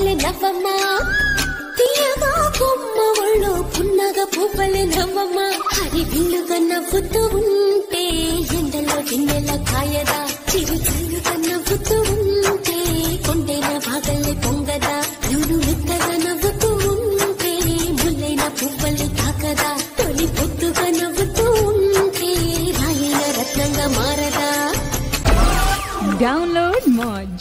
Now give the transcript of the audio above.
పువ్వలే నవ్వమ్మా తీయగా కొమ్మ ఒళ్ళో పున్నగ పువ్వలే నవ్వమ్మా హరి విల్లుగా నవ్వుతూ ఉంటే ఎండలో గిన్నెల కాయదా చిరు చిరుగా నవ్వుతూ ఉంటే కొండైన భాగలే పొంగదా నువ్వు మెత్తగా నవ్వుతూ ఉంటే ముల్లైన పువ్వలే తాకదా తొలి పొద్దుగా నవ్వుతూ ఉంటే రాయైన రత్నంగా మారదా. Download Moj.